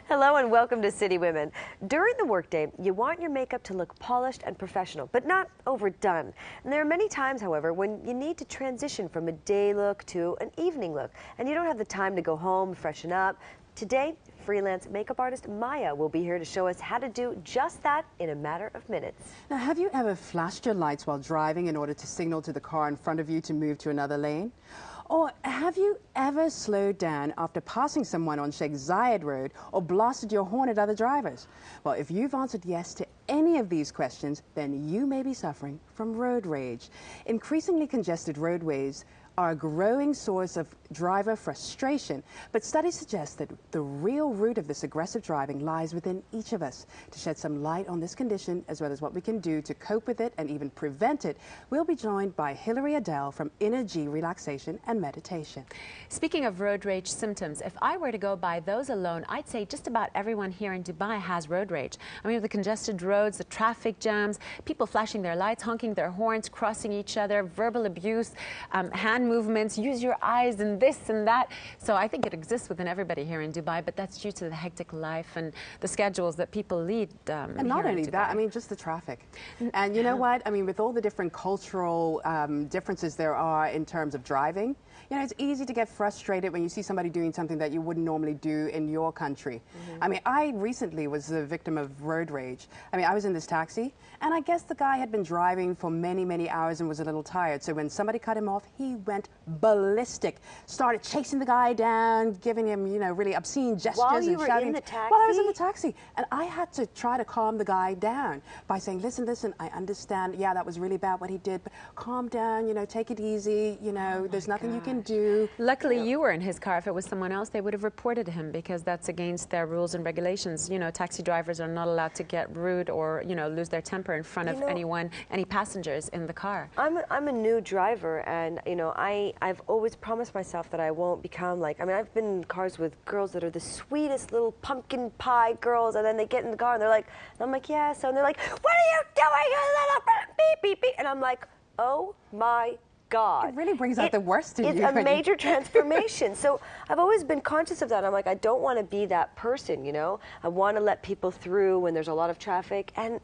Hello and welcome to City Women. During the workday, you want your makeup to look polished and professional, but not overdone. And there are many times, however, when you need to transition from a day look to an evening look, and you don't have the time to go home, freshen up. Today, freelance makeup artist Maya will be here to show us how to do just that in a matter of minutes. Now, have you ever flashed your lights while driving in order to signal to the car in front of you to move to another lane? Or have you ever slowed down after passing someone on Sheikh Zayed Road or blasted your horn at other drivers? Well, if you've answered yes to any of these questions, then you may be suffering from road rage. Increasingly congested roadways are a growing source of driver frustration, but studies suggest that the real root of this aggressive driving lies within each of us. To shed some light on this condition, as well as what we can do to cope with it and even prevent it, we'll be joined by Hilary Adele from Inner G Relaxation and Meditation. Speaking of road rage symptoms, if I were to go by those alone, I'd say just about everyone here in Dubai has road rage. I mean, the congested roads, the traffic jams, people flashing their lights, honking their horns, crossing each other, verbal abuse, hand movements, use your eyes, and this and that. So I think it exists within everybody here in Dubai, but that's due to the hectic life and the schedules that people lead. And not only that, I mean, just the traffic. And you know what? I mean, with all the different cultural differences there are in terms of driving, you know, it's easy to get frustrated when you see somebody doing something that you wouldn't normally do in your country. I mean, I recently was the victim of road rage. I mean, I was in this taxi, and I guess the guy had been driving for many, many hours and was a little tired. So when somebody cut him off, he went ballistic, started chasing the guy down, giving him, you know, really obscene gestures While you and were shouting. in the taxi? While I was in the taxi. And I had to try to calm the guy down by saying, listen, I understand, yeah, that was really bad what he did, but calm down, you know, take it easy, you know, there's nothing you can do. Luckily, you were in his car. If it was someone else, they would have reported him because that's against their rules and regulations. You know, taxi drivers are not allowed to get rude or, you know, lose their temper in front of anyone, any passengers in the car. I'm a new driver, and you know, I've always promised myself that I won't become like, I mean, I've been in cars with girls that are the sweetest little pumpkin pie girls, and then they get in the car and they're like, and I'm like, yeah, so, and they're like, what are you doing, you little beep, beep, beep, and I'm like, oh my God. It really brings out the worst in you. It's a major transformation. So I've always been conscious of that. I'm like, I don't want to be that person, you know? I want to let people through when there's a lot of traffic, and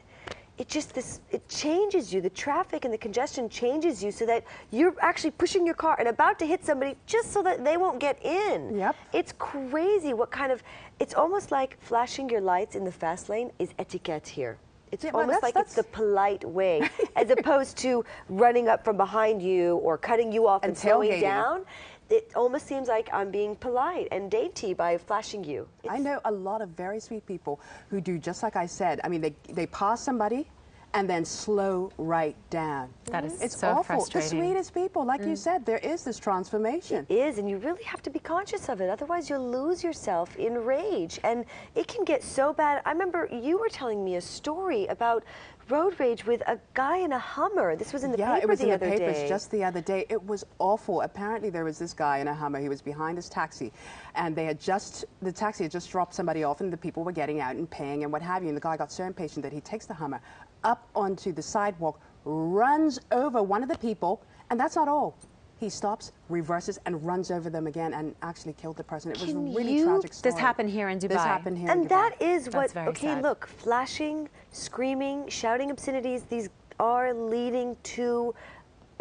it just, it changes you. The traffic and the congestion changes you so that you're actually pushing your car and about to hit somebody just so that they won't get in. Yep. It's crazy what kind of, it's almost like flashing your lights in the fast lane is etiquette here. It's almost like it's the polite way, as opposed to running up from behind you or cutting you off and slowing down. It almost seems like I'm being polite and dainty by flashing you. I know a lot of very sweet people who do just like I said. I mean, they pass somebody and then slow right down. That is it's so awful. frustrating. The sweetest people, like you said, there is this transformation. It is, and you really have to be conscious of it. Otherwise, you'll lose yourself in rage, and it can get so bad. I remember you were telling me a story about road rage with a guy in a Hummer. This was in the paper the other day. Yeah, it was in the papers just the other day. It was awful. Apparently, there was this guy in a Hummer. He was behind his taxi, and the taxi had just dropped somebody off, and the people were getting out and paying and what have you. And the guy got so impatient that he takes the Hummer up onto the sidewalk, runs over one of the people, and that's not all. He stops, reverses, and runs over them again and actually killed the person. It was a really tragic story. This happened here in Dubai. This happened here in Dubai. And that is what, okay, sad. Look, flashing, screaming, shouting obscenities, these are leading to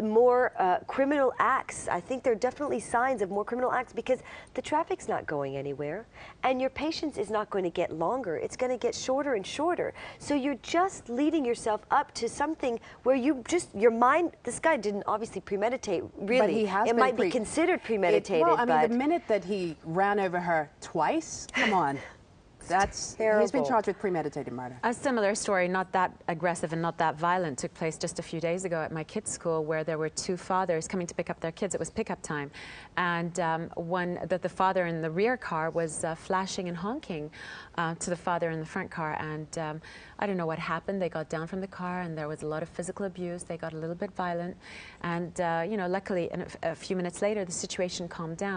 more criminal acts. I think there are definitely signs of more criminal acts because the traffic's not going anywhere and your patience is not going to get longer. It's going to get shorter and shorter. So you're just leading yourself up to something where you just, your mind, this guy didn't obviously premeditate, really. But he has it might be considered premeditated. Well, I mean, the minute that he ran over her twice, come on. That's terrible. He's been charged with premeditated murder. A similar story, not that aggressive and not that violent, took place just a few days ago at my kids' school, where there were two fathers coming to pick up their kids. It was pickup time, and the father in the rear car was flashing and honking to the father in the front car, and I don't know what happened. They got down from the car, and there was a lot of physical abuse. They got a little bit violent, and you know, luckily, a few minutes later, the situation calmed down.